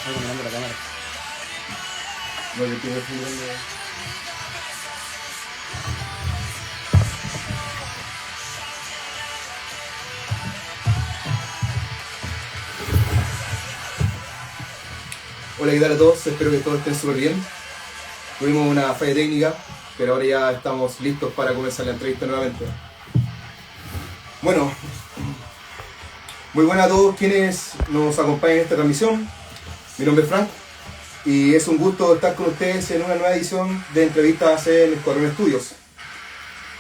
Algo mirando la cámara. No, yo tengo que mirando. Hola, ¿qué tal a todos? Espero que todos estén súper bien. Tuvimos una falla técnica, pero ahora ya estamos listos para comenzar la entrevista nuevamente. Bueno, muy buenas a todos quienes nos acompañan en esta transmisión. Mi nombre es Frank y es un gusto estar con ustedes en una nueva edición de entrevistas en Escuadrón Estudios.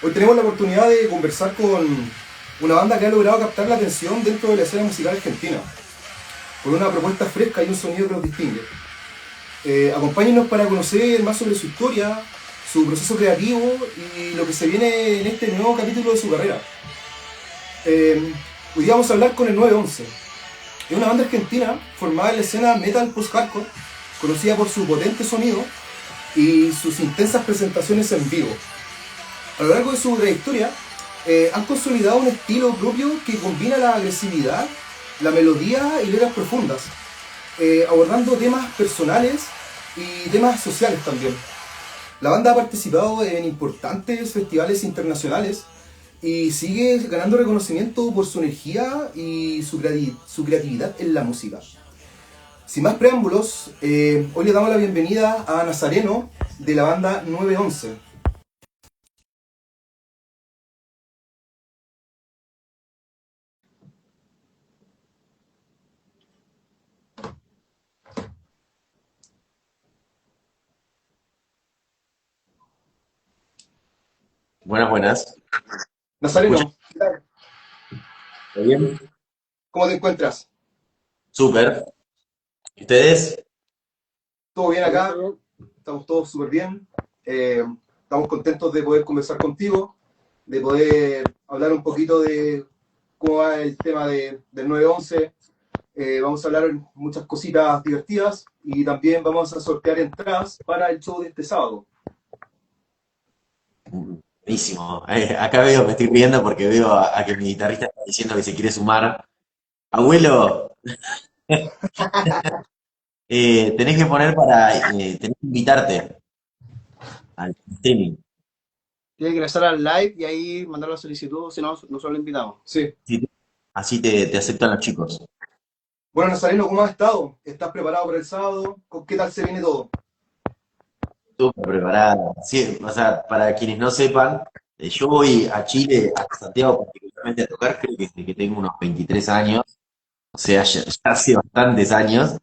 Hoy tenemos la oportunidad de conversar con una banda que ha logrado captar la atención dentro de la escena musical argentina, con una propuesta fresca y un sonido que los distingue. Acompáñenos para conocer más sobre su historia, su proceso creativo y lo que se viene en este nuevo capítulo de su carrera. Hoy día vamos a hablar con el 911. Es una banda argentina formada en la escena metal post-hardcore, conocida por su potente sonido y sus intensas presentaciones en vivo. A lo largo de su trayectoria, han consolidado un estilo propio que combina la agresividad, la melodía y letras profundas, abordando temas personales y temas sociales también. La banda ha participado en importantes festivales internacionales y sigue ganando reconocimiento por su energía y su creatividad en la música. Sin más preámbulos, hoy le damos la bienvenida a Nazareno de la banda 911. Buenas, buenas. ¿Me escuchan Nazareno, ¿qué tal? bien? ¿Cómo te encuentras? Súper. ¿Y ustedes? ¿Todo bien acá? Estamos todos súper bien. Estamos contentos de poder conversar contigo, de poder hablar un poquito de cómo va el tema del 911. Vamos a hablar muchas cositas divertidas y también vamos a sortear entradas para el show de este sábado. Buenísimo. Acá me estoy riendo porque veo a que mi guitarrista está diciendo que se quiere sumar. Abuelo, tenés que poner tenés que invitarte al streaming. Tiene que ingresar al live y ahí mandar la solicitud, si no, nosotros lo invitamos. Sí. Sí, así te aceptan los chicos. Bueno, Nazareno, ¿cómo has estado? ¿Estás preparado para el sábado? ¿Qué tal se viene todo? Súper preparada. Sí, o sea, para quienes no sepan, yo voy a Chile, a Santiago particularmente a tocar, creo que desde que tengo unos 23 años, o sea, ya hace bastantes años.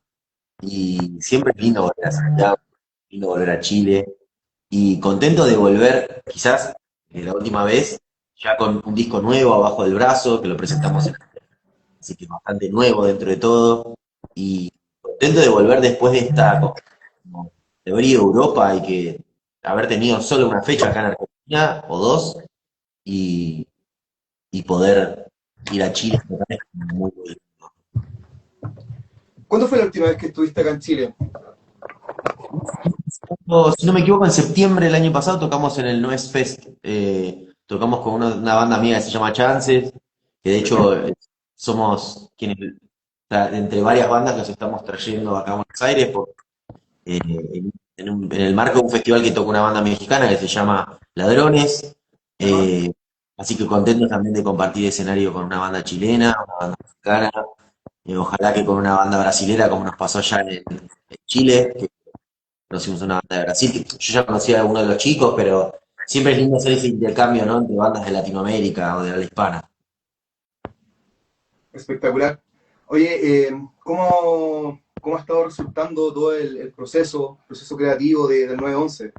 Y siempre es lindo volver a Santiago, lindo volver a Chile. Y contento de volver, quizás la última vez, ya con un disco nuevo abajo del brazo, que lo presentamos así que bastante nuevo dentro de todo. Y contento de volver después de esta como de haber ido a Europa y que haber tenido solo una fecha acá en Argentina o dos y, y poder ir a Chile es muy bueno. ¿Cuándo fue la última vez que estuviste acá en Chile? Si no me equivoco, en septiembre del año pasado tocamos en el Noise Fest. Tocamos con una banda amiga que se llama Chances, que de hecho somos quienes, o sea, entre varias bandas los estamos trayendo acá a Buenos Aires en el marco de un festival que toca una banda mexicana que se llama Ladrones. Ajá. Eh, Así que contentos también de compartir escenario con una banda chilena, una banda mexicana. Ojalá que con una banda brasilera como nos pasó allá en Chile, conocimos una banda de Brasil, que yo ya conocía a algunos de los chicos, pero siempre es lindo hacer ese intercambio, ¿no? Entre bandas de Latinoamérica o de habla hispana. Espectacular. Oye, ¿cómo ha estado resultando todo el proceso creativo del 911?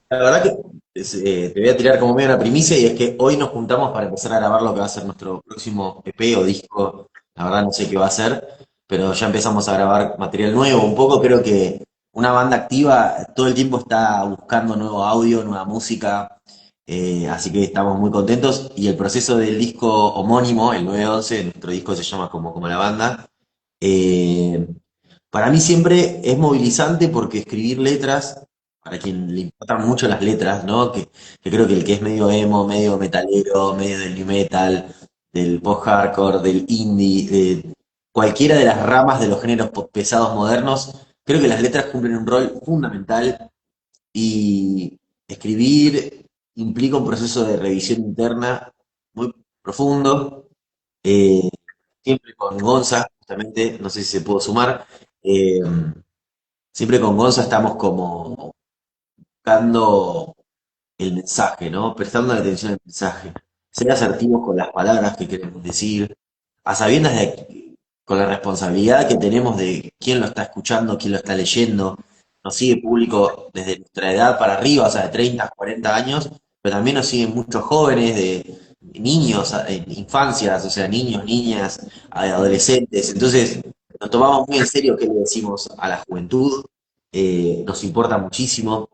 La verdad que te voy a tirar como medio una primicia y es que hoy nos juntamos para empezar a grabar lo que va a ser nuestro próximo EP o disco. La verdad no sé qué va a ser, pero ya empezamos a grabar material nuevo. Un poco creo que una banda activa todo el tiempo está buscando nuevo audio, nueva música, así que estamos muy contentos. Y el proceso del disco homónimo, el 911, nuestro disco se llama como la banda, eh, para mí siempre es movilizante porque escribir letras, para quien le importan mucho las letras, ¿no? Que creo que el que es medio emo, medio metalero, medio del new metal, del post-hardcore, del indie, cualquiera de las ramas de los géneros pesados modernos, creo que las letras cumplen un rol fundamental y escribir implica un proceso de revisión interna muy profundo, eh, siempre con Gonza, justamente, no sé si se pudo sumar, eh, siempre con Gonza estamos como buscando el mensaje, ¿no? Prestando atención al mensaje, ser asertivos con las palabras que queremos decir, a sabiendas con la responsabilidad que tenemos de quién lo está escuchando, quién lo está leyendo. Nos sigue público desde nuestra edad para arriba, o sea, de 30, 40 años, pero también nos siguen muchos jóvenes, de niños, infancias, o sea, niños, niñas, adolescentes. Entonces, nos tomamos muy en serio qué le decimos a la juventud, nos importa muchísimo.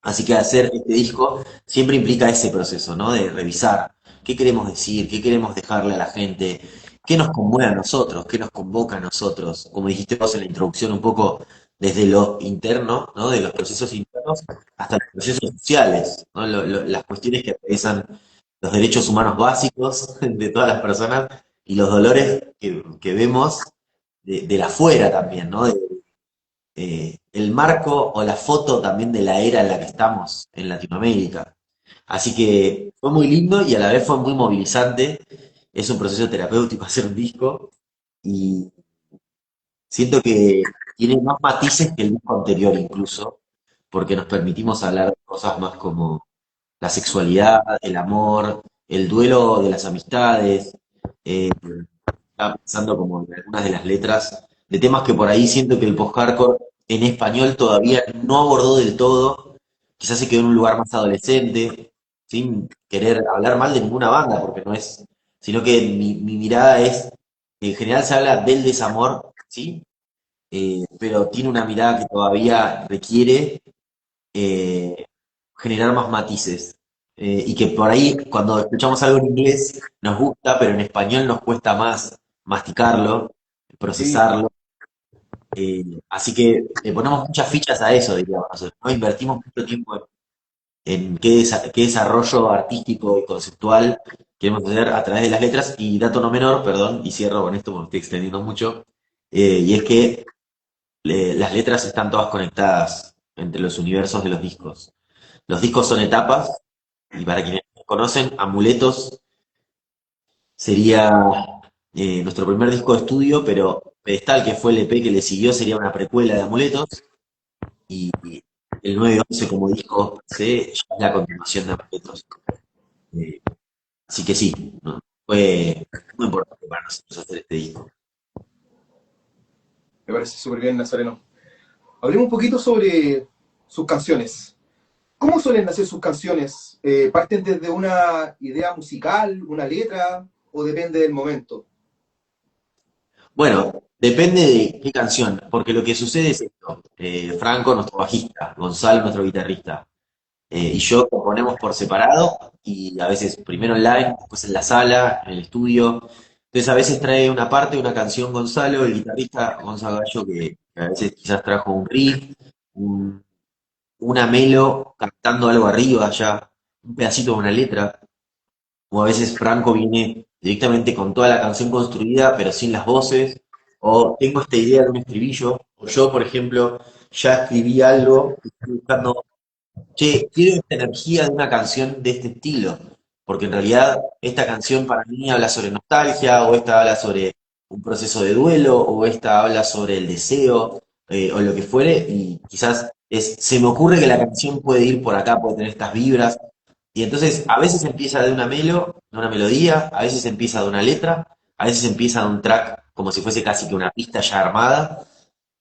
Así que hacer este disco siempre implica ese proceso, ¿no? De revisar qué queremos decir, qué queremos dejarle a la gente, qué nos conmueve a nosotros, qué nos convoca a nosotros. Como dijiste vos en la introducción, un poco desde lo interno, ¿no? De los procesos internos hasta los procesos sociales, ¿no? Las cuestiones que atraviesan los derechos humanos básicos de todas las personas y los dolores que vemos del afuera también, ¿no? El marco o la foto también de la era en la que estamos en Latinoamérica. Así que fue muy lindo y a la vez fue muy movilizante. Es un proceso terapéutico hacer un disco y siento que tiene más matices que el disco anterior incluso, porque nos permitimos hablar de cosas más como la sexualidad, el amor, el duelo de las amistades. eh, Estaba pensando como en algunas de las letras de temas que por ahí siento que el post-hardcore en español todavía no abordó del todo. Quizás se quedó en un lugar más adolescente, sin querer hablar mal de ninguna banda, porque no es, sino que mi mirada es, en general se habla del desamor, ¿sí? Pero tiene una mirada que todavía requiere eh, generar más matices. Y que por ahí, cuando escuchamos algo en inglés, nos gusta, pero en español nos cuesta más masticarlo, Sí, procesarlo. Así que le ponemos muchas fichas a eso, diríamos nosotros, ¿no? Invertimos mucho tiempo en qué desarrollo artístico y conceptual queremos hacer a través de las letras. Y dato no menor, perdón, y cierro con esto porque me estoy extendiendo mucho, y es que las letras están todas conectadas entre los universos de los discos. Los discos son etapas, y para quienes no conocen, Amuletos sería nuestro primer disco de estudio, pero Pedestal, que fue el EP que le siguió, sería una precuela de Amuletos, y el 911 como disco C ya es la continuación de Amuletos. Eh, Así que sí, ¿no? Fue muy importante para nosotros hacer este disco. me parece súper bien, Nazareno. Hablemos un poquito sobre sus canciones. ¿Cómo suelen nacer sus canciones? ¿Parten desde una idea musical, una letra, o depende del momento? Bueno, depende de qué canción, porque lo que sucede es esto. Franco, nuestro bajista, Gonzalo, nuestro guitarrista, y yo componemos por separado y a veces primero online, después en la sala, en el estudio. Entonces a veces trae una parte de una canción Gonzalo, el guitarrista Gonzalo Gallo, que a veces quizás trajo un riff, un- una melo cantando algo arriba allá, un pedacito de una letra, o a veces Franco viene directamente con toda la canción construida pero sin las voces, o tengo esta idea de un estribillo, o yo por ejemplo ya escribí algo, estoy buscando. Che, quiero esta energía de una canción de este estilo, porque en realidad esta canción para mí habla sobre nostalgia, o esta habla sobre un proceso de duelo, o esta habla sobre el deseo, o lo que fuere, y quizás se me ocurre que la canción puede ir por acá, puede tener estas vibras, y entonces a veces empieza de una de una melodía, a veces empieza de una letra, a veces empieza de un track como si fuese casi que una pista ya armada,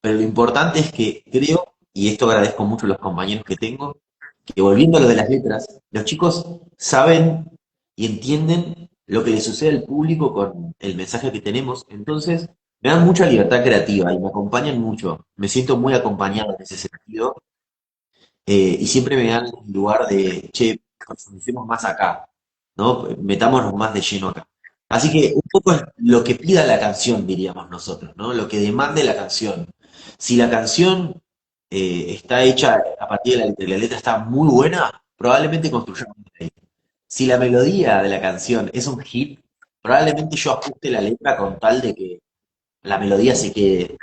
pero lo importante es que creo, y esto agradezco mucho a los compañeros que tengo, que volviendo a lo de las letras, los chicos saben y entienden lo que le sucede al público con el mensaje que tenemos, entonces me dan mucha libertad creativa y me acompañan mucho, me siento muy acompañado en ese sentido, y siempre me dan el lugar de, che, profundicemos más acá, ¿no? Metámonos más de lleno acá. Así que un poco es lo que pida la canción, diríamos nosotros, ¿no? Lo que demande la canción. Si la canción está hecha a partir de la letra y la letra está muy buena, probablemente construyamos de ahí. Si la melodía de la canción es un hit, probablemente yo ajuste la letra con tal de que la melodía se quede.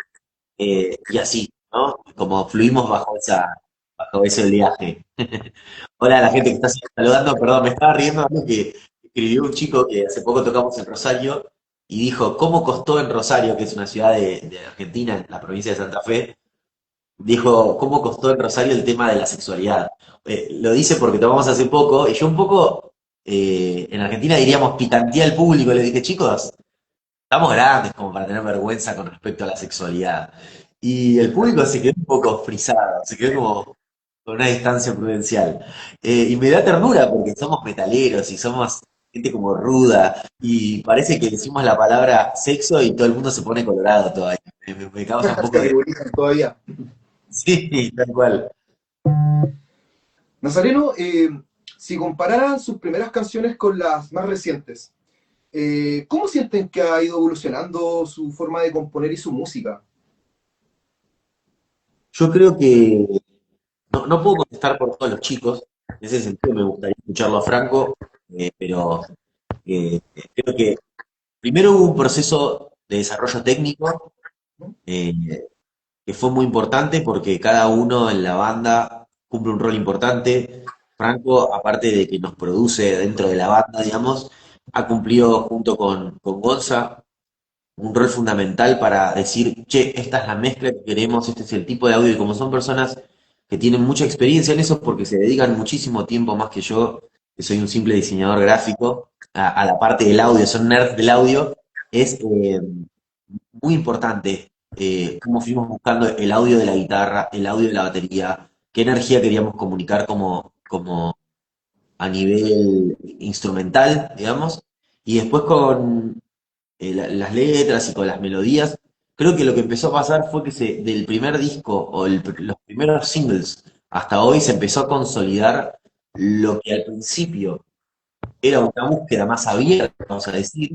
Y así, ¿no? Como fluimos bajo ese oleaje. Hola a la gente que está saludando, perdón, me estaba riendo algo que escribió un chico que hace poco tocamos en Rosario y dijo, ¿cómo costó en Rosario, que es una ciudad de Argentina, en la provincia de Santa Fe? Dijo, ¿cómo costó en Rosario el tema de la sexualidad? Lo dice porque tomamos hace poco y yo un poco, en Argentina diríamos, pitanteé al público, le dije, chicos, estamos grandes como para tener vergüenza con respecto a la sexualidad. Y el público se quedó un poco frisado, se quedó como con una distancia prudencial. Y me da ternura porque somos metaleros y somos gente como ruda y parece que decimos la palabra sexo y todo el mundo se pone colorado todavía. Me causa un poco de... Categorizan todavía. Sí, tal cual. Nazareno, si compararan sus primeras canciones con las más recientes, ¿cómo sienten que ha ido evolucionando su forma de componer y su música? Yo creo que no puedo contestar por todos los chicos, en ese sentido me gustaría escucharlo a Franco, pero creo que primero hubo un proceso de desarrollo técnico eh, que fue muy importante porque cada uno en la banda cumple un rol importante. Franco, aparte de que nos produce dentro de la banda, digamos, ha cumplido junto con Gonza un rol fundamental para decir, che, esta es la mezcla que queremos, este es el tipo de audio, y como son personas que tienen mucha experiencia en eso porque se dedican muchísimo tiempo más que yo, que soy un simple diseñador gráfico, a la parte del audio, son nerds del audio, es muy importante cómo fuimos buscando el audio de la guitarra, el audio de la batería, qué energía queríamos comunicar como a nivel instrumental, digamos, y después con las letras y con las melodías, creo que lo que empezó a pasar fue que del primer disco o los primeros singles hasta hoy se empezó a consolidar lo que al principio era una búsqueda más abierta, vamos a decir,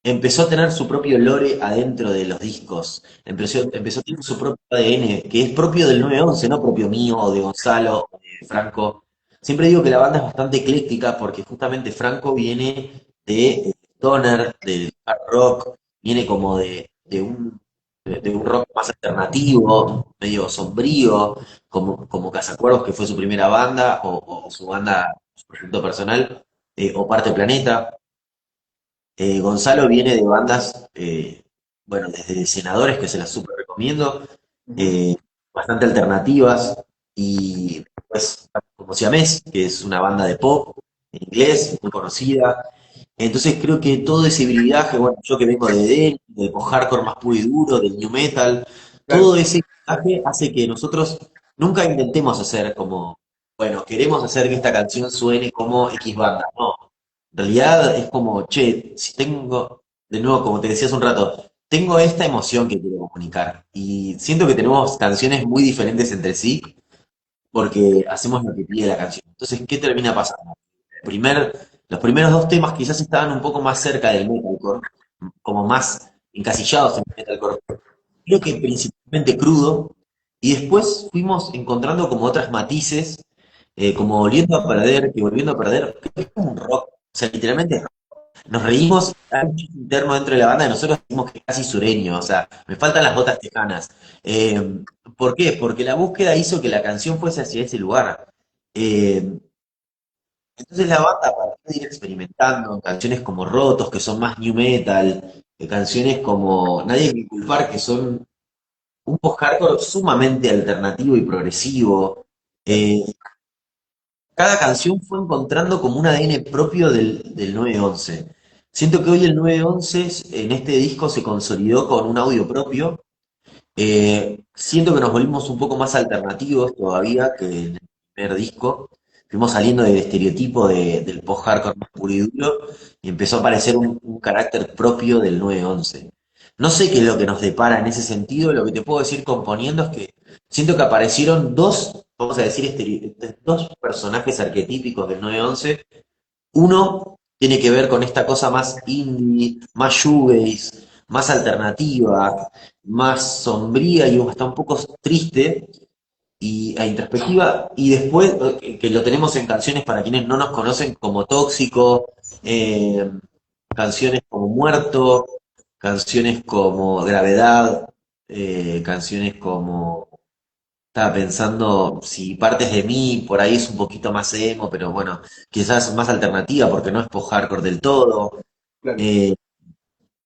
empezó a tener su propio lore adentro de los discos, empezó a tener su propio ADN, que es propio del 911, no propio mío o de Gonzalo o de Franco. Siempre digo que la banda es bastante ecléctica porque justamente Franco viene de stoner, del hard rock, viene como de un rock más alternativo, medio sombrío, como Casacuervos, que fue su primera banda, o su banda, su proyecto personal, o Parte Planeta. Gonzalo viene de bandas, bueno, desde Senadores, que se las súper recomiendo, Ujú. eh, bastante alternativas, y pues como Siamés, que es una banda de pop en inglés, muy conocida. Entonces creo que todo ese bridaje, bueno, yo que vengo de EDM, del post-hardcore más puro y duro, del new metal, todo Claro. ese bridaje hace que nosotros nunca intentemos hacer como, bueno, queremos hacer que esta canción suene como X banda, no. En realidad es como, che, si tengo, de nuevo, como te decía hace un rato, tengo esta emoción que quiero comunicar. Y siento que tenemos canciones muy diferentes entre sí, porque hacemos lo que pide la canción. Entonces, ¿qué termina pasando? Los primeros dos temas quizás estaban un poco más cerca del metalcore, como más encasillados en el metalcore. Creo que principalmente crudo, y después fuimos encontrando como otras matices, como volviendo a perder, que volviendo a perder, creo que es como un rock, o sea, literalmente nos reímos, hay un chiste interno dentro de la banda de nosotros decimos que es casi sureño, o sea, me faltan las botas tejanas. ¿Por qué? Porque la búsqueda hizo que la canción fuese hacia ese lugar. Eh, entonces la banda para ir experimentando en canciones como Rotos, que son más new metal, canciones como Nadie que culpar, que son un post-hardcore sumamente alternativo y progresivo. Eh, Cada canción fue encontrando como un ADN propio del 911. Siento que hoy el 911 en este disco se consolidó con un audio propio. Siento que nos volvimos un poco más alternativos todavía que en el primer disco. Fuimos saliendo del estereotipo del post-hardcore más puro y duro y empezó a aparecer un carácter propio del 911. No sé qué es lo que nos depara en ese sentido, lo que te puedo decir componiendo es que siento que aparecieron dos, vamos a decir, dos personajes arquetípicos del 911. Uno tiene que ver con esta cosa más indie, más shoegaze, más alternativa, más sombría y hasta un poco triste e introspectiva. Y después, que lo tenemos en canciones para quienes no nos conocen como Tóxico, canciones como Muerto. canciones como Gravedad, canciones como, estaba pensando, si partes de mí, por ahí es un poquito más emo, pero bueno, quizás más alternativa porque no es post-hardcore del todo. Claro. Eh,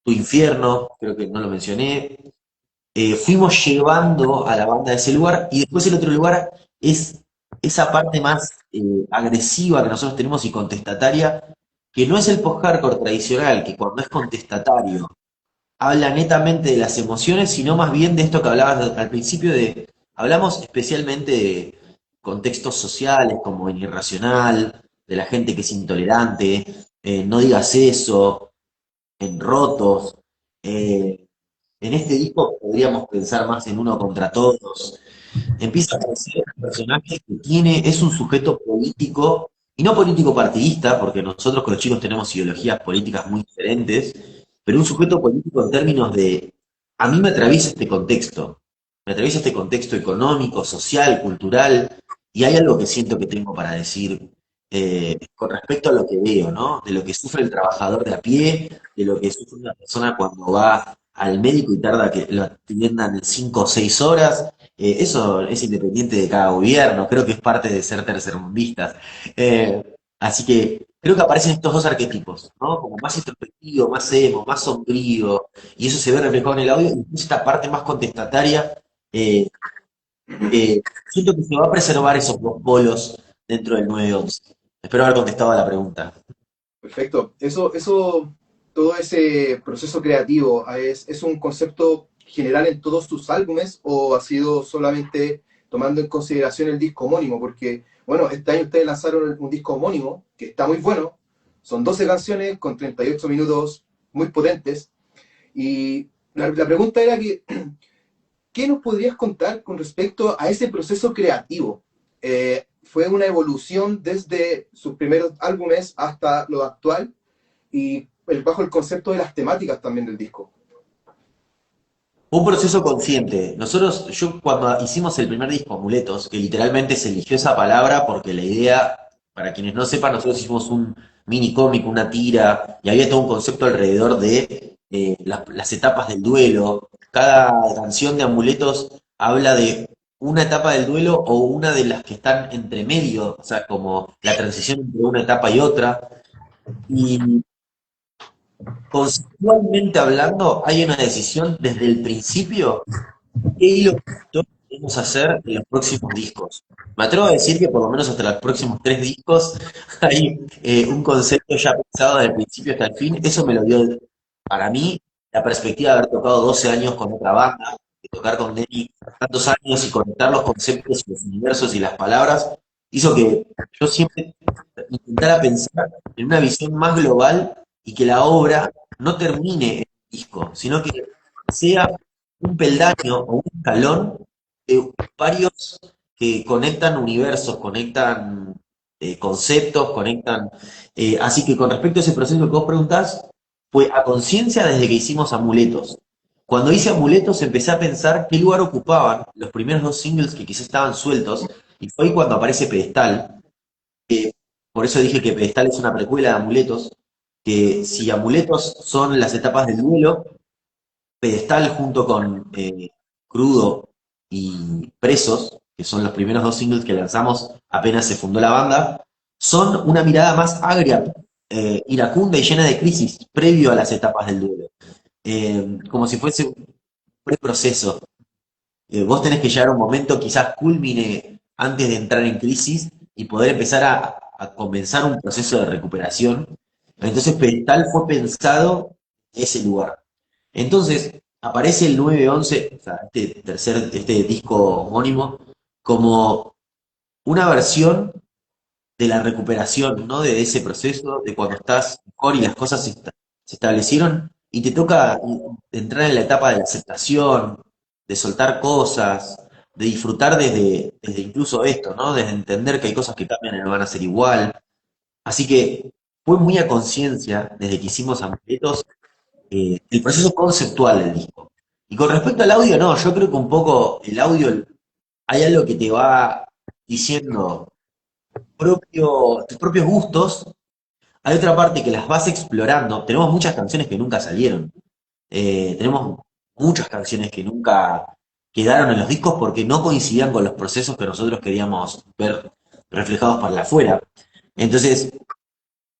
Tu infierno, creo que no lo mencioné. Fuimos llevando a la banda a ese lugar y después el otro lugar es esa parte más agresiva que nosotros tenemos y contestataria, que no es el post-hardcore tradicional, que cuando es contestatario habla netamente de las emociones, sino más bien de esto que hablabas al principio de, hablamos especialmente de contextos sociales como en Irracional, de la gente que es intolerante, no digas eso, en Rotos. eh, en este disco podríamos pensar más en Uno contra Todos. Empieza a aparecer un personaje que tiene, es un sujeto político, y no político partidista, porque nosotros con los chicos tenemos ideologías políticas muy diferentes, pero un sujeto político en términos de, a mí me atraviesa este contexto económico, social, cultural, y hay algo que siento que tengo para decir con respecto a lo que veo, ¿no? De lo que sufre el trabajador de a pie, de lo que sufre una persona cuando va al médico y tarda que lo atiendan en 5 o 6 horas. Eso es independiente de cada gobierno, creo que es parte de ser tercermundistas. Así que creo que aparecen estos dos arquetipos, ¿no? Como más introspectivo, más emo, más sombrío, y eso se ve reflejado en el audio, y esta parte más contestataria, eh, siento que se va a preservar esos dos polos dentro del 9-11. Espero haber contestado a la pregunta. Perfecto. Todo ese proceso creativo, es un concepto general en todos tus álbumes o ha sido solamente tomando en consideración el disco homónimo? Porque, bueno, este año ustedes lanzaron un disco homónimo que está muy bueno. Son 12 canciones con 38 minutos muy potentes. Y la pregunta era que, ¿qué nos podrías contar con respecto a ese proceso creativo? ¿Fue una evolución desde sus primeros álbumes hasta lo actual? Y bajo el concepto de las temáticas también del disco. Un proceso consciente. Nosotros, yo cuando hicimos el primer disco, Amuletos, que literalmente se eligió esa palabra porque la idea, para quienes no sepan, nosotros hicimos un mini cómic, una tira, y había todo un concepto alrededor de las etapas del duelo. Cada canción de Amuletos habla de una etapa del duelo o una de las que están entre medio, o sea, como la transición entre una etapa y otra. Y conceptualmente hablando, hay una decisión desde el principio qué hilo conductor queremos hacer en los próximos discos. Me atrevo a decir que por lo menos hasta los próximos 3 discos hay un concepto ya pensado desde el principio hasta el fin. Eso me lo dio para mí la perspectiva de haber tocado 12 años con otra banda, de tocar con Denny tantos años y conectar los conceptos, los universos y las palabras, hizo que yo siempre intentara pensar en una visión más global y que la obra no termine en el disco, sino que sea un peldaño o un escalón de varios que conectan universos, conectan conceptos, conectan. Así que con respecto a ese proceso que vos preguntás, fue a conciencia desde que hicimos Amuletos. Cuando hice Amuletos empecé a pensar qué lugar ocupaban los primeros 2 singles que quizás estaban sueltos, y fue ahí cuando aparece Pedestal. Por eso dije que Pedestal es una precuela de Amuletos, que si Amuletos son las etapas del duelo, Pedestal junto con Crudo y Presos, que son los primeros 2 singles que lanzamos apenas se fundó la banda, son una mirada más agria, iracunda y llena de crisis previo a las etapas del duelo. Como si fuese un preproceso. Vos tenés que llegar a un momento quizás culmine antes de entrar en crisis y poder empezar a comenzar un proceso de recuperación. Entonces Pedestal fue pensado en ese lugar. Entonces aparece el 9-11, o sea, este disco homónimo, como una versión de la recuperación, ¿no? De ese proceso, de cuando estás mejor y las cosas se establecieron y te toca entrar en la etapa de la aceptación, de soltar cosas, de disfrutar desde incluso esto, ¿no? Desde entender que hay cosas que cambian y no van a ser igual. Así que fue muy a conciencia, desde que hicimos Amuletos, el proceso conceptual del disco. Y con respecto al audio, no, yo creo que un poco el audio, hay algo que te va diciendo tus propios gustos. Hay otra parte que las vas explorando. Tenemos muchas canciones que nunca salieron. Tenemos muchas canciones que nunca quedaron en los discos porque no coincidían con los procesos que nosotros queríamos ver reflejados para afuera. Entonces,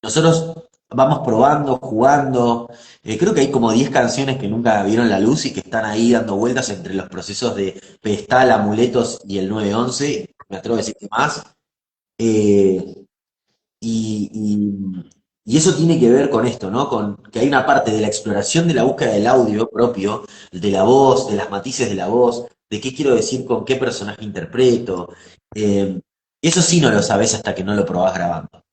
nosotros vamos probando, jugando. Creo que hay como 10 canciones que nunca vieron la luz y que están ahí dando vueltas entre los procesos de Pedestal, Amuletos y el 911. Me atrevo a decir que más. Eh, y, y eso tiene que ver con esto, ¿no? Con que hay una parte de la exploración de la búsqueda del audio propio, de la voz, de las matices de la voz, de qué quiero decir con qué personaje interpreto. Eh, Eso sí no lo sabes hasta que no lo probás grabando.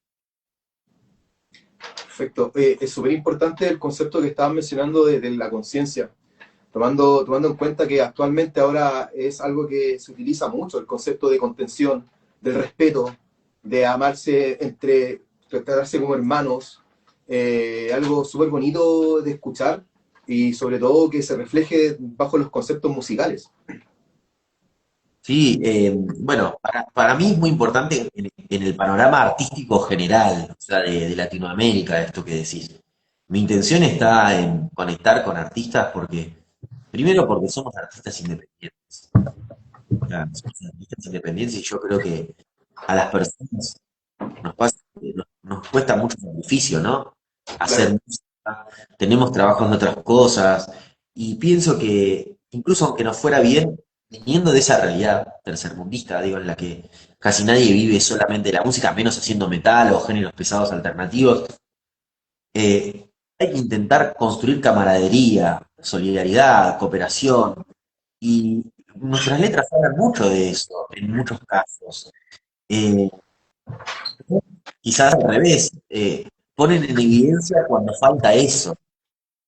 Perfecto. Es súper importante el concepto que estabas mencionando de la conciencia, tomando en cuenta que actualmente ahora es algo que se utiliza mucho, el concepto de contención, del respeto, de amarse entre, tratarse como hermanos, algo súper bonito de escuchar y sobre todo que se refleje bajo los conceptos musicales. Sí, bueno, para mí es muy importante en el panorama artístico general, o sea, de Latinoamérica, esto que decís. Mi intención está en conectar con artistas porque, primero porque somos artistas independientes. O sea, somos artistas independientes y yo creo que a las personas nos cuesta mucho sacrificio, ¿no? Hacer Claro, música, tenemos trabajo en otras cosas, y pienso que incluso aunque nos fuera bien, viniendo de esa realidad tercermundista, digo, en la que casi nadie vive solamente de la música, menos haciendo metal o géneros pesados alternativos, hay que intentar construir camaradería, solidaridad, cooperación, y nuestras letras hablan mucho de eso, en muchos casos. Eh, Quizás al revés, ponen en evidencia cuando falta eso,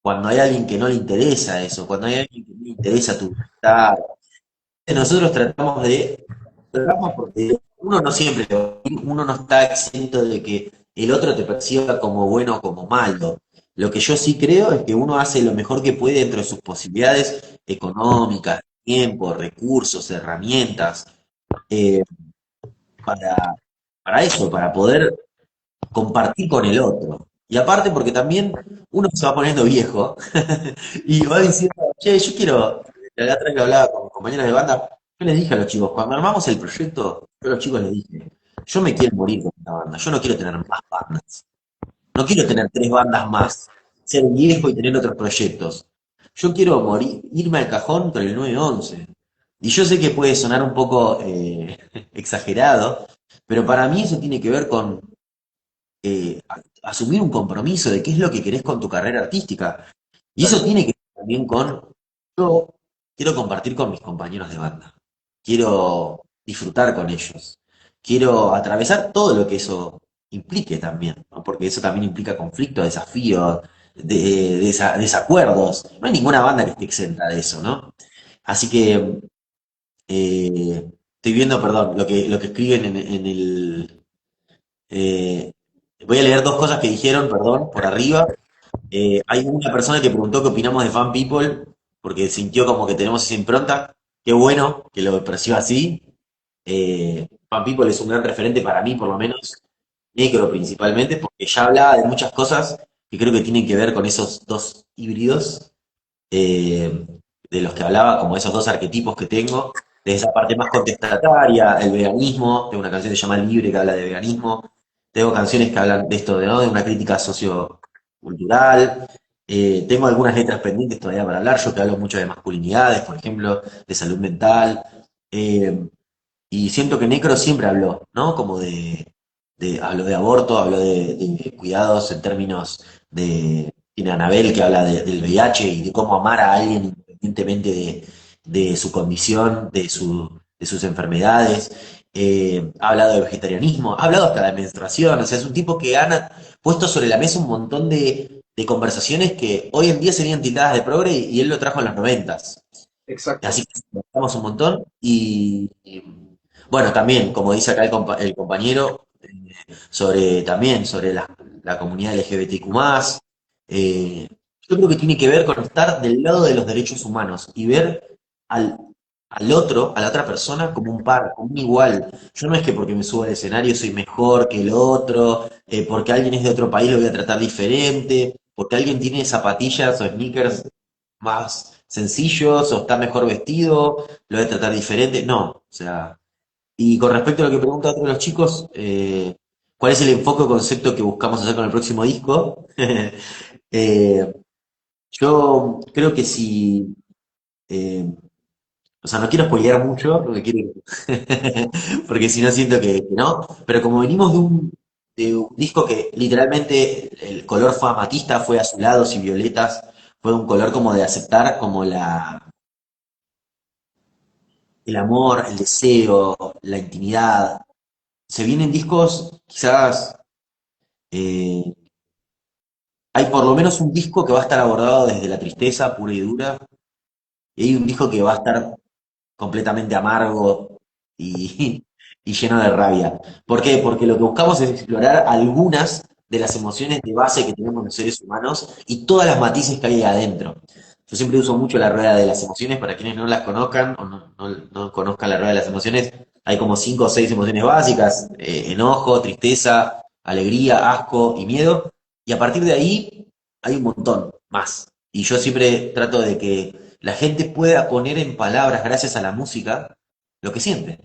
cuando hay alguien que no le interesa eso, cuando hay alguien que no le interesa tu bienestar. Nosotros tratamos porque uno no siempre, uno no está exento de que el otro te perciba como bueno o como malo. Lo que yo sí creo es que uno hace lo mejor que puede dentro de sus posibilidades económicas, tiempo, recursos, herramientas, eh, para, para eso, para poder compartir con el otro. Y aparte porque también uno se va poniendo viejo y va diciendo, che, yo quiero, la otra vez que hablaba con compañeros de banda, yo les dije a los chicos, cuando armamos el proyecto, yo a los chicos les dije, yo me quiero morir con esta banda, yo no quiero tener más bandas, no quiero tener 3 bandas más, ser viejo y tener otros proyectos. Yo quiero morir, irme al cajón con el 911. Y yo sé que puede sonar un poco exagerado, pero para mí eso tiene que ver con asumir un compromiso de qué es lo que querés con tu carrera artística. Y claro. eso tiene que ver también con, yo quiero compartir con mis compañeros de banda, quiero disfrutar con ellos, quiero atravesar todo lo que eso implique también, ¿no? Porque eso también implica conflictos, desafíos, desacuerdos. No hay ninguna banda que esté exenta de eso, ¿no? Así que estoy viendo, perdón, lo que escriben en el, voy a leer 2 cosas que dijeron, perdón, por arriba. Hay una persona que preguntó qué opinamos de Fan People, porque sintió como que tenemos esa impronta. Qué bueno que lo perciba así. Fan People es un gran referente para mí, por lo menos, negro principalmente, porque ya hablaba de muchas cosas que creo que tienen que ver con esos dos híbridos eh, de los que hablaba, como esos dos arquetipos que tengo, de esa parte más contestataria, el veganismo, tengo una canción que se llama Libre que habla de veganismo, tengo canciones que hablan de esto, ¿no? De una crítica sociocultural, tengo algunas letras pendientes todavía para hablar, yo que hablo mucho de masculinidades, por ejemplo, de salud mental, eh, y siento que Necro siempre habló, ¿no? Como habló de aborto, habló de cuidados en términos de, tiene a Anabel que habla del VIH y de cómo amar a alguien independientemente de su condición, de sus enfermedades. Ha hablado de vegetarianismo, ha hablado hasta de menstruación, o sea, es un tipo que ha puesto sobre la mesa un montón de conversaciones que hoy en día serían tildadas de progre y él lo trajo en los 90. Exacto. Así que estamos un montón y, bueno, también, como dice acá el compañero, sobre la comunidad LGBTQ+, yo creo que tiene que ver con estar del lado de los derechos humanos y ver al, al otro, a la otra persona, como un par, como un igual. Yo no es que porque me subo al escenario soy mejor que el otro, porque alguien es de otro país lo voy a tratar diferente, porque alguien tiene zapatillas o sneakers más sencillos o está mejor vestido, lo voy a tratar diferente. No, o sea, y con respecto a lo que pregunta otro de los chicos, ¿cuál es el enfoque o concepto que buscamos hacer con el próximo disco? Eh, yo creo que si, eh, o sea, no quiero spoilear mucho, porque quiero, porque si no siento que no, pero como venimos de un disco que literalmente el color fue amatista, fue azulados y violetas, fue un color como de aceptar como el amor, el deseo, la intimidad. Se vienen discos quizás eh, hay por lo menos un disco que va a estar abordado desde la tristeza pura y dura, y hay un disco que va a estar completamente amargo y, y lleno de rabia. ¿Por qué? Porque lo que buscamos es explorar algunas de las emociones de base que tenemos los seres humanos y todas las matices que hay ahí adentro. Yo siempre uso mucho la rueda de las emociones, para quienes no las conozcan o no conozcan la rueda de las emociones, hay como 5 o 6 emociones básicas, enojo, tristeza, alegría, asco y miedo, y a partir de ahí hay un montón más. Y yo siempre trato de que la gente pueda poner en palabras, gracias a la música, lo que siente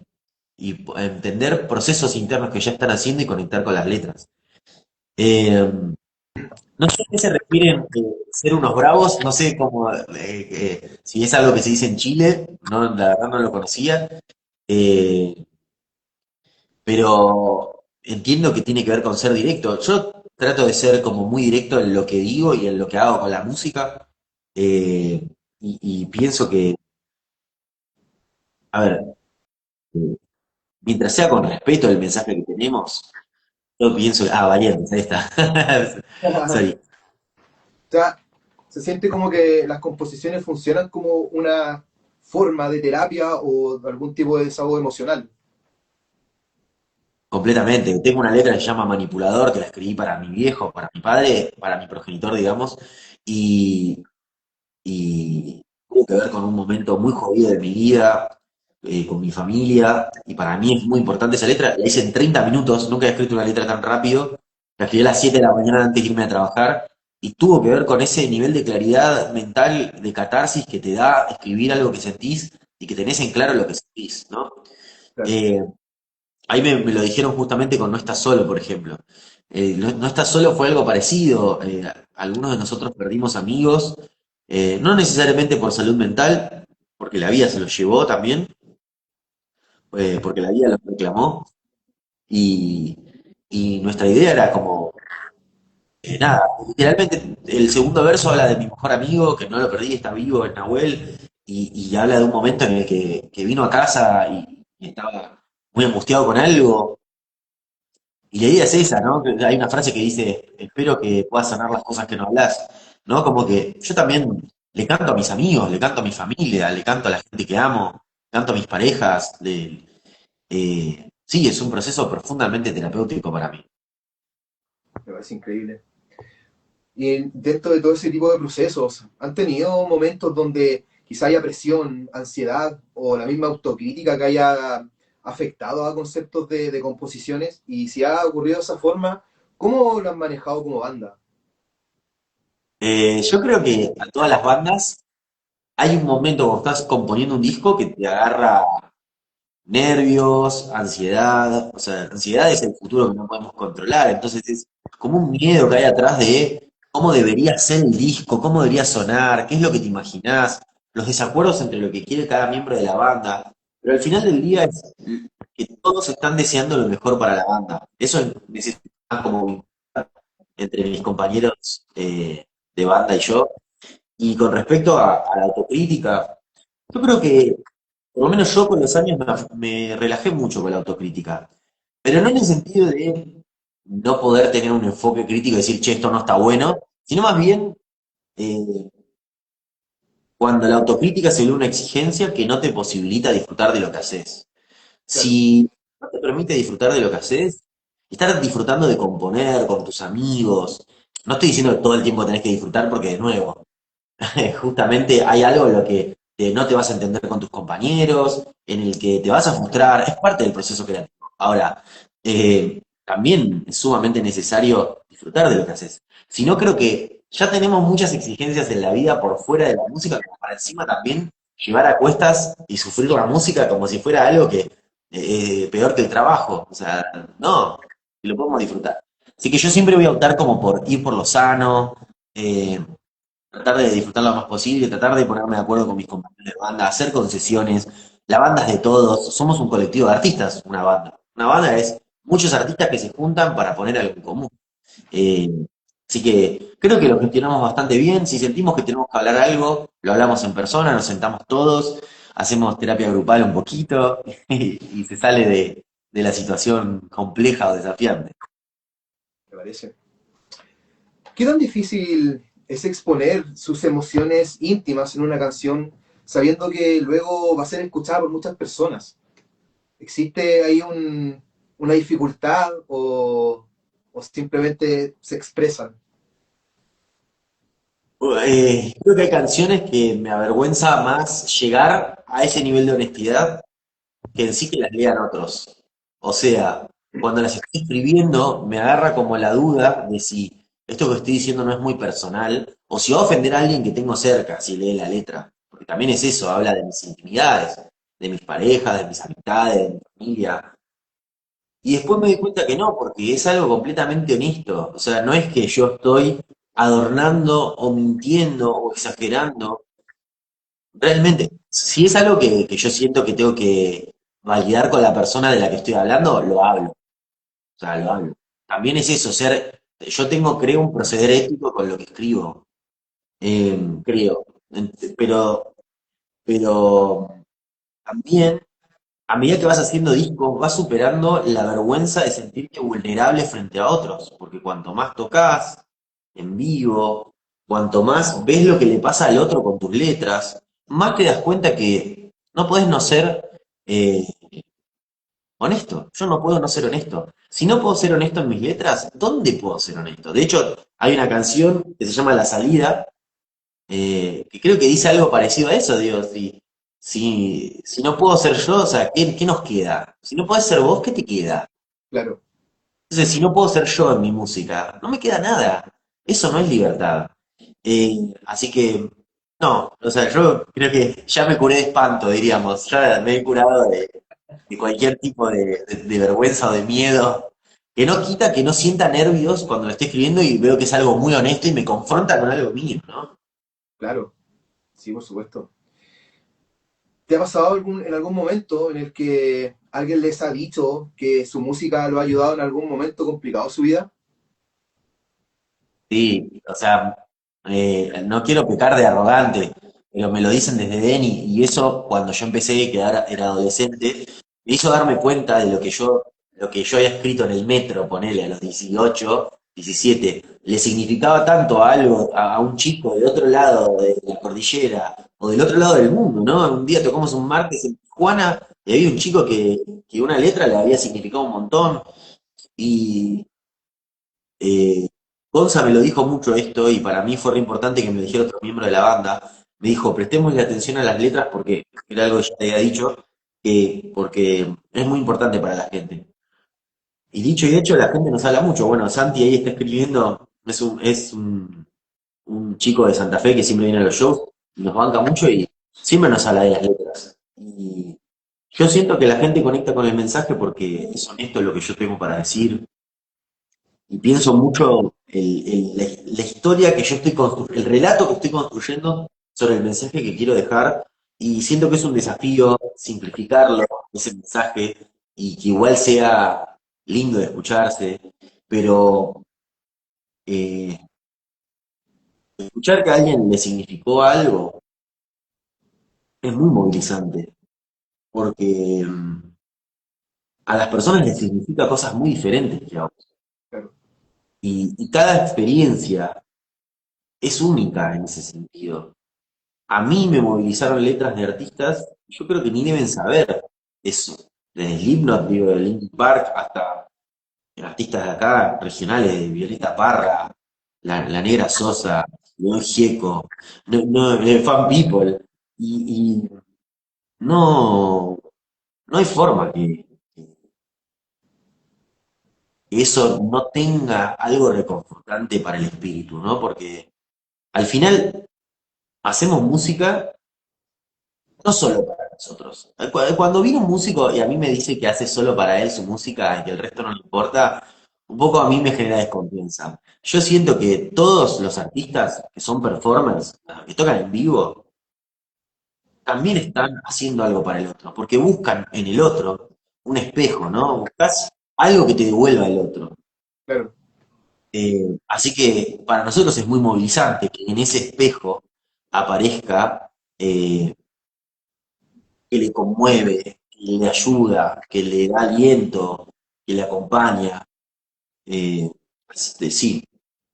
y entender procesos internos que ya están haciendo y conectar con las letras. Eh, no sé a qué se refieren ser unos bravos, no sé cómo, si es algo que se dice en Chile, no, la verdad no lo conocía, eh, pero entiendo que tiene que ver con ser directo. Yo trato de ser como muy directo en lo que digo y en lo que hago con la música, y pienso que, a ver, eh, mientras sea con respeto el mensaje que tenemos, yo pienso, Valientes, ahí está. Sorry. O sea, se siente como que las composiciones funcionan como una forma de terapia o algún tipo de desahogo emocional. Completamente. Tengo una letra que se llama Manipulador, que la escribí para mi viejo, para mi padre, para mi progenitor, digamos, y, y tuvo que ver con un momento muy jodido de mi vida, con mi familia, y para mí es muy importante esa letra. La hice en 30 minutos, nunca he escrito una letra tan rápido. La escribí a las 7 de la mañana antes de irme a trabajar, y tuvo que ver con ese nivel de claridad mental, de catarsis que te da escribir algo que sentís y que tenés en claro lo que sentís, ¿no? Claro. Eh, Ahí me lo dijeron justamente con No estás solo, por ejemplo. No estás solo fue algo parecido. Algunos de nosotros perdimos amigos, no necesariamente por salud mental, porque la vida se los llevó también, porque la vida los reclamó. Y, y nuestra idea era como, nada, literalmente el segundo verso habla de mi mejor amigo, que no lo perdí, está vivo, es Nahuel, y habla de un momento en el que vino a casa y estaba muy angustiado con algo. Y la idea es esa, ¿no? Que hay una frase que dice, espero que puedas sanar las cosas que no hablas, ¿no? Como que yo también le canto a mis amigos, le canto a mi familia, le canto a la gente que amo, le canto a mis parejas. Sí, es un proceso profundamente terapéutico para mí. Me parece increíble. Y dentro de todo ese tipo de procesos, ¿han tenido momentos donde quizá haya presión, ansiedad o la misma autocrítica que haya afectado a conceptos de composiciones? Y si ha ocurrido de esa forma, ¿cómo lo han manejado como banda? Yo creo que a todas las bandas hay un momento cuando estás componiendo un disco que te agarra nervios, ansiedad, o sea, ansiedad es el futuro que no podemos controlar, entonces es como un miedo que hay atrás de cómo debería ser el disco, cómo debería sonar, qué es lo que te imaginás, los desacuerdos entre lo que quiere cada miembro de la banda, pero al final del día es que todos están deseando lo mejor para la banda. Eso necesita como entre mis compañeros de banda y yo. Y con respecto a la autocrítica, yo creo que por lo menos yo con los años me relajé mucho con la autocrítica, pero no en el sentido de no poder tener un enfoque crítico y decir, che, esto no está bueno, sino más bien eh, cuando la autocrítica se vuelve una exigencia que no te posibilita disfrutar de lo que haces. Claro. Si no te permite disfrutar de lo que haces, estar disfrutando de componer con tus amigos, no estoy diciendo que todo el tiempo tenés que disfrutar porque de nuevo, justamente hay algo en lo que no te vas a entender con tus compañeros, en el que te vas a frustrar, es parte del proceso creativo. Ahora, también es sumamente necesario disfrutar de lo que haces. Si no, creo que ya tenemos muchas exigencias en la vida por fuera de la música, como para encima también llevar a cuestas y sufrir la música como si fuera algo que peor que el trabajo. O sea, no, lo podemos disfrutar. Así que yo siempre voy a optar como por ir por lo sano, eh, tratar de disfrutar lo más posible, tratar de ponerme de acuerdo con mis compañeros de banda, hacer concesiones. La banda es de todos, somos un colectivo de artistas, una banda. Una banda es muchos artistas que se juntan para poner algo en común. Eh, Así que creo que lo gestionamos bastante bien. Si sentimos que tenemos que hablar algo, lo hablamos en persona, nos sentamos todos, hacemos terapia grupal un poquito y se sale de la situación compleja o desafiante. Me parece. ¿Qué tan difícil es exponer sus emociones íntimas en una canción sabiendo que luego va a ser escuchada por muchas personas? ¿Existe ahí una dificultad o simplemente se expresan? Creo que hay canciones que me avergüenza más llegar a ese nivel de honestidad que en sí que las lean otros. O sea, cuando las estoy escribiendo, me agarra como la duda de si esto que estoy diciendo no es muy personal, o si va a ofender a alguien que tengo cerca, si lee la letra. Porque también es eso, habla de mis intimidades, de mis parejas, de mis amistades, de mi familia. Y después me di cuenta que no, porque es algo completamente honesto. O sea, no es que yo estoy adornando o mintiendo o exagerando. Realmente, si es algo que yo siento que tengo que validar con la persona de la que estoy hablando, lo hablo. O sea, lo hablo. También es eso, yo tengo, creo, un proceder ético con lo que escribo. Creo. Pero, pero también, a medida que vas haciendo discos, vas superando la vergüenza de sentirte vulnerable frente a otros. Porque cuanto más tocas en vivo, cuanto más ves lo que le pasa al otro con tus letras, más te das cuenta que no podés no ser eh, honesto. Yo no puedo no ser honesto. Si no puedo ser honesto en mis letras, ¿dónde puedo ser honesto? De hecho, hay una canción que se llama La Salida, que creo que dice algo parecido a eso, digo, si no puedo ser yo, o sea, ¿qué nos queda? Si no podés ser vos, ¿qué te queda? Claro. Entonces, si no puedo ser yo en mi música, no me queda nada. Eso no es libertad. Así que, no, o sea, yo creo que ya me curé de espanto, diríamos. Ya me he curado de cualquier tipo de vergüenza o de miedo. Que no quita que no sienta nervios cuando lo estoy escribiendo y veo que es algo muy honesto y me confronta con algo mío, ¿no? Claro, sí, por supuesto. ¿Te ha pasado en algún momento en el que alguien les ha dicho que su música lo ha ayudado en algún momento complicado de su vida? Sí, o sea, no quiero pecar de arrogante, pero me lo dicen desde Deni y eso cuando yo empecé, que era adolescente, me hizo darme cuenta de lo que yo había escrito en el metro, ponele a los 18, 17, le significaba tanto a algo, a un chico del otro lado de la cordillera o del otro lado del mundo, ¿no? Un día tocamos un martes en Tijuana y había un chico que una letra le había significado un montón y eh, Gonza me lo dijo mucho esto y para mí fue re importante que me lo dijera otro miembro de la banda. Me dijo, prestémosle atención a las letras porque era algo que ya te había dicho, porque es muy importante para la gente. Y dicho y hecho, la gente nos habla mucho. Bueno, Santi ahí está escribiendo, un chico de Santa Fe que siempre viene a los shows, y nos banca mucho y siempre nos habla de las letras. Y yo siento que la gente conecta con el mensaje porque es honesto lo que yo tengo para decir, y pienso mucho la historia que yo estoy construyendo, el relato que estoy construyendo sobre el mensaje que quiero dejar, y siento que es un desafío simplificarlo, ese mensaje, y que igual sea lindo de escucharse, pero eh, escuchar que a alguien le significó algo es muy movilizante, porque a las personas les significa cosas muy diferentes que a vos. Claro. Y cada experiencia es única en ese sentido. A mí me movilizaron letras de artistas, yo creo que ni deben saber eso. Desde Slipknot, digo, de Linkin Park, hasta artistas de acá, regionales, de Violeta Parra, la Negra Sosa, León Gieco, Fan People. Y no, no hay forma que eso no tenga algo reconfortante para el espíritu, ¿no? Porque al final hacemos música no solo para nosotros. Cuando viene un músico y a mí me dice que hace solo para él su música y que el resto no le importa, un poco a mí me genera desconfianza. Yo siento que todos los artistas que son performers, que tocan en vivo, también están haciendo algo para el otro, porque buscan en el otro un espejo, ¿no? Buscas algo que te devuelva el otro. Claro. Así que para nosotros es muy movilizante que en ese espejo aparezca que le conmueve, que le ayuda, que le da aliento, que le acompaña. Sí,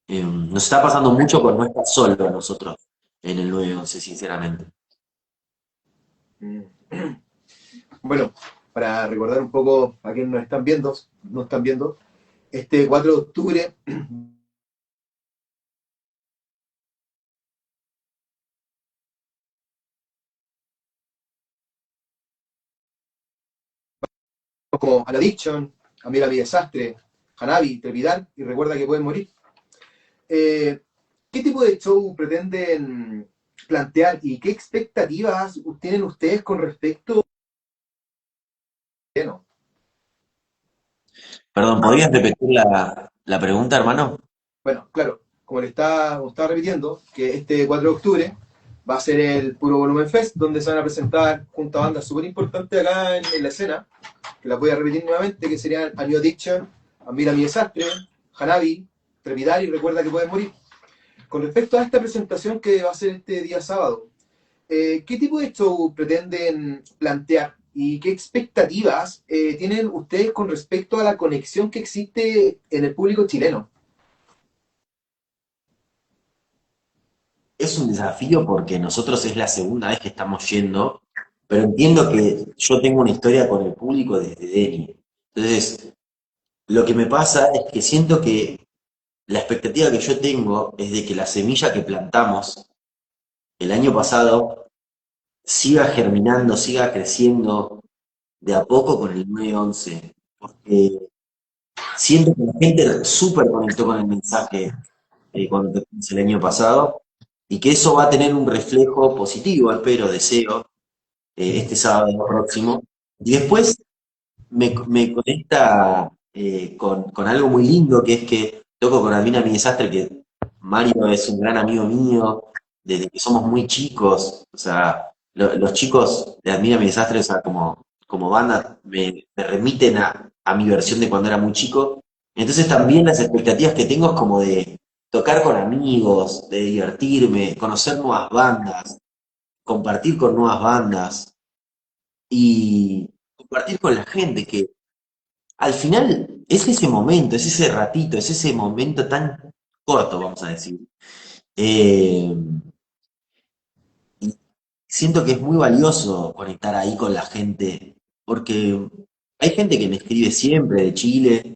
nos está pasando mucho con no estar solo a nosotros en el 911, sinceramente. Mm. Bueno, para recordar un poco a quienes nos están viendo, este 4 de octubre como An Addiction, Amiga mi desastre, Hanabi, Trepidar y Recuerda que pueden morir. Eh, ¿Qué tipo de show pretenden plantear y qué expectativas tienen ustedes con respecto a no? Perdón, ¿podrías repetir la pregunta, hermano? Bueno, claro, como está repitiendo, que este 4 de octubre va a ser el Puro Volumen Fest, donde se van a presentar junto a bandas súper importantes acá en la escena, que las voy a repetir nuevamente, que serían A New Addiction, Admira mi desastre, Hanabi, Trepidar y Recuerda que puedes morir. Con respecto a esta presentación que va a ser este día sábado, ¿qué tipo de show pretenden plantear y qué expectativas tienen ustedes con respecto a la conexión que existe en el público chileno? Es un desafío porque nosotros es la segunda vez que estamos yendo, pero entiendo que yo tengo una historia con el público desde Deni. Entonces, lo que me pasa es que siento que la expectativa que yo tengo es de que la semilla que plantamos el año pasado siga germinando, siga creciendo de a poco con el 911. Porque siento que la gente súper conectó con el mensaje cuando tocamos el año pasado y que eso va a tener un reflejo positivo, espero, deseo, este sábado próximo. Y después me conecta con algo muy lindo, que es que toco con Admina Mi Desastre, que Mario es un gran amigo mío, desde que somos muy chicos, o sea, los chicos de Admina Mi Desastre, o sea, como banda, me remiten a mi versión de cuando era muy chico. Entonces también las expectativas que tengo es como de tocar con amigos, de divertirme, conocer nuevas bandas, compartir con nuevas bandas y compartir con la gente, que al final es ese momento, es ese ratito, es ese momento tan corto, vamos a decir. Eh, y siento que es muy valioso conectar ahí con la gente, porque hay gente que me escribe siempre de Chile,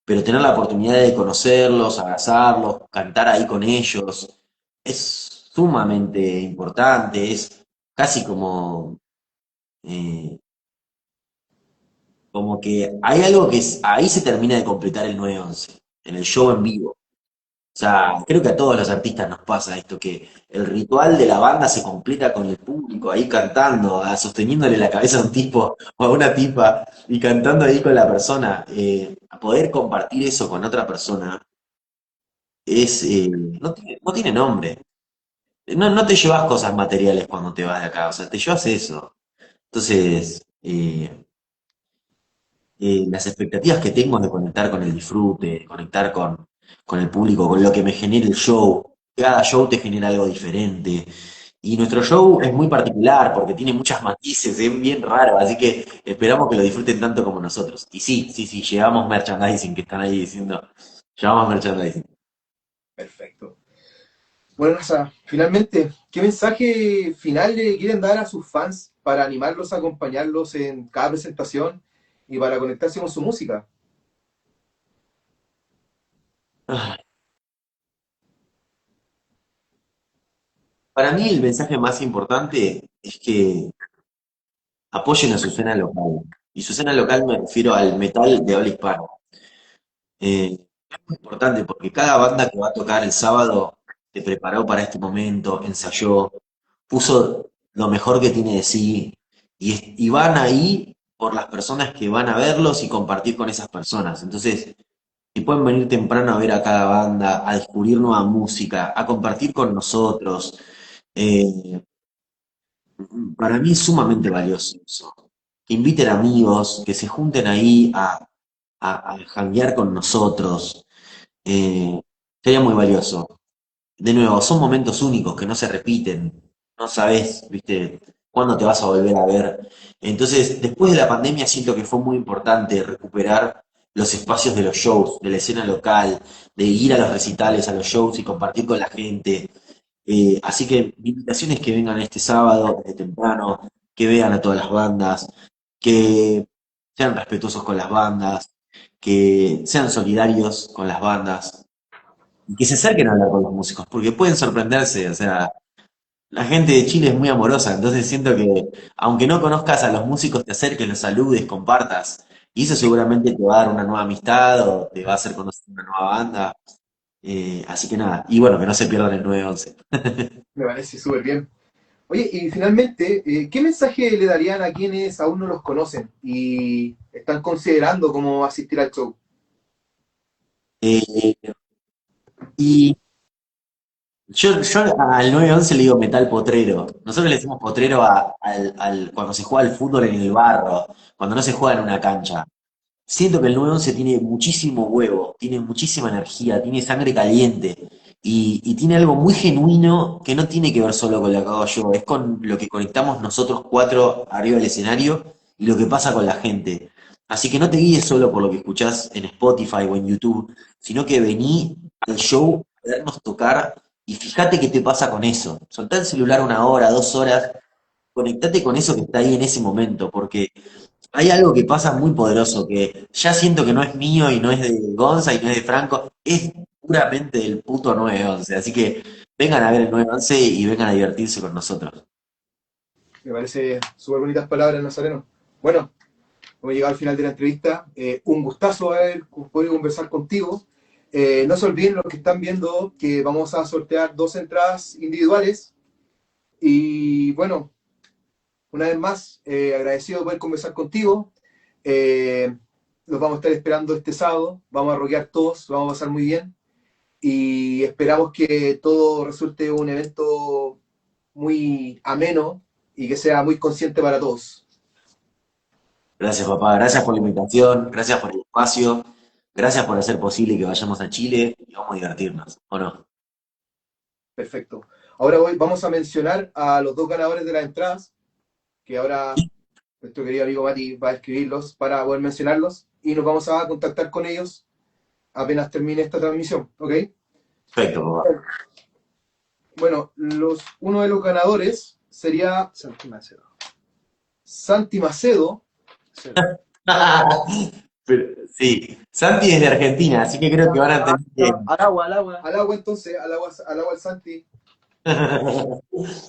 pero tener la oportunidad de conocerlos, abrazarlos, cantar ahí con ellos, es sumamente importante, es casi eh, como que hay algo que ahí se termina de completar el 911 en el show en vivo. O sea, creo que a todos los artistas nos pasa esto, que el ritual de la banda se completa con el público ahí cantando, sosteniéndole la cabeza a un tipo o a una tipa y cantando ahí con la persona. A poder compartir eso con otra persona no tiene nombre. No te llevas cosas materiales cuando te vas de acá, o sea, te llevas eso. Entonces, las expectativas que tengo es de conectar con el disfrute, de conectar con el público, con lo que me genera el show. Cada show te genera algo diferente. Y nuestro show es muy particular porque tiene muchas matices, es bien raro, así que esperamos que lo disfruten tanto como nosotros. Y sí, sí, sí, llevamos merchandising, que están ahí diciendo, llevamos merchandising. Perfecto. Bueno, Nasa, finalmente, ¿qué mensaje final le quieren dar a sus fans para animarlos a acompañarlos en cada presentación y para conectarse con su música? Ah, para mí el mensaje más importante es que apoyen a su escena local. Y su escena local me refiero al metal de habla hispana. Es muy importante porque cada banda que va a tocar el sábado se preparó para este momento, ensayó, puso lo mejor que tiene de sí y van ahí por las personas que van a verlos y compartir con esas personas. Entonces, si pueden venir temprano a ver a cada banda, a descubrir nueva música, a compartir con nosotros, eh, para mí es sumamente valioso eso. Que inviten amigos, que se junten ahí a janguear con nosotros. Sería muy valioso. De nuevo, son momentos únicos que no se repiten. No sabes, viste, cuándo te vas a volver a ver. Entonces, después de la pandemia siento que fue muy importante recuperar los espacios de los shows, de la escena local, de ir a los recitales, a los shows y compartir con la gente. Así que mi invitación es que vengan este sábado desde temprano, que vean a todas las bandas, que sean respetuosos con las bandas, que sean solidarios con las bandas y que se acerquen a hablar con los músicos, porque pueden sorprenderse, o sea, la gente de Chile es muy amorosa, entonces siento que aunque no conozcas a los músicos, te acerques, los saludes, compartas, y eso seguramente te va a dar una nueva amistad o te va a hacer conocer una nueva banda. Así que nada, y bueno, que no se pierdan el 9-11. Me parece súper bien. Oye, y finalmente, ¿qué mensaje le darían a quienes aún no los conocen y están considerando cómo asistir al show? Eh, y yo al 9-11 le digo metal potrero. Nosotros le decimos potrero cuando se juega al fútbol en el barro, cuando no se juega en una cancha. Siento que el 9-11 tiene muchísimo huevo, tiene muchísima energía, tiene sangre caliente y tiene algo muy genuino que no tiene que ver solo con lo que hago yo, es con lo que conectamos nosotros cuatro arriba del escenario y lo que pasa con la gente. Así que no te guíes solo por lo que escuchás en Spotify o en YouTube, sino que vení al show a vernos tocar y fíjate qué te pasa con eso. Soltá el celular 1 hora, 2 horas, conectate con eso que está ahí en ese momento, porque hay algo que pasa muy poderoso, que ya siento que no es mío y no es de Gonza y no es de Franco, es puramente del puto 9-11. Así que vengan a ver el 9-11 y vengan a divertirse con nosotros. Me parece súper bonitas palabras, Nazareno. Bueno, hemos llegado al final de la entrevista. Un gustazo haber podido conversar contigo. No se olviden los que están viendo que vamos a sortear 2 entradas individuales. Y bueno, una vez más, agradecido de poder conversar contigo. Los vamos a estar esperando este sábado. Vamos a rockear todos, lo vamos a pasar muy bien. Y esperamos que todo resulte un evento muy ameno y que sea muy consciente para todos. Gracias, papá. Gracias por la invitación, gracias por el espacio, gracias por hacer posible que vayamos a Chile y vamos a divertirnos, ¿o no? Perfecto. Ahora vamos a mencionar a los 2 ganadores de las entradas, que ahora nuestro querido amigo Mati va a escribirlos para poder mencionarlos y nos vamos a contactar con ellos apenas termine esta transmisión, ¿ok? Perfecto, papá. Bueno, uno de los ganadores sería Santi Macedo. Santi Macedo. Sí, Santi es de Argentina, así que creo que van a entender bien. Al agua, al agua. Al agua entonces, al agua al Santi.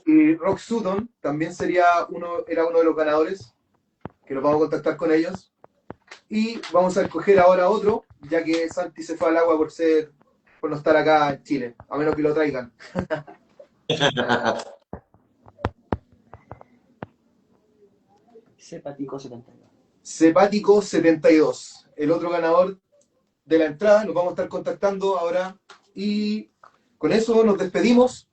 Y Rock Sutton también era uno de los ganadores, que nos vamos a contactar con ellos. Y vamos a escoger ahora otro, ya que Santi se fue al agua por no estar acá en Chile, a menos que lo traigan. Sepático 72. Sepático 72, el otro ganador de la entrada. Nos vamos a estar contactando ahora y con eso nos despedimos.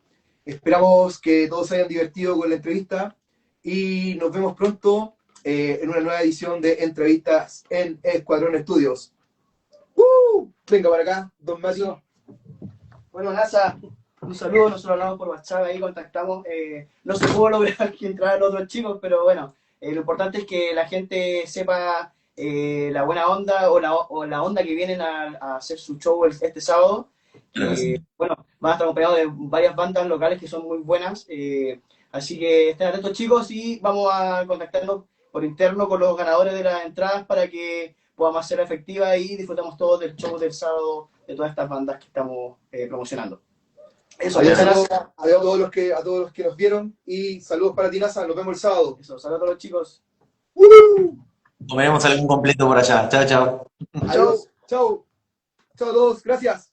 Esperamos que todos se hayan divertido con la entrevista y nos vemos pronto en una nueva edición de entrevistas en Escuadrón Estudios. Venga para acá, don Mario. Bueno, NASA, un saludo, nosotros hablamos por WhatsApp, ahí contactamos. No se pudo lograr que entraran otros chicos, pero bueno, lo importante es que la gente sepa la buena onda o la onda que vienen a hacer su show este sábado. Bueno, van a estar acompañados de varias bandas locales que son muy buenas. Así que estén atentos, chicos, y vamos a contactarnos por interno con los ganadores de las entradas para que podamos hacerla efectiva y disfrutamos todos del show del sábado de todas estas bandas que estamos promocionando. Eso, Adiós muchas a todos, gracias. adiós a todos los que nos vieron y saludos para ti, NASA. Nos vemos el sábado. Eso, saludos a todos los chicos. Comeremos algún completo por allá. Chao, chao. Adiós. Chao. Chao a todos. Gracias.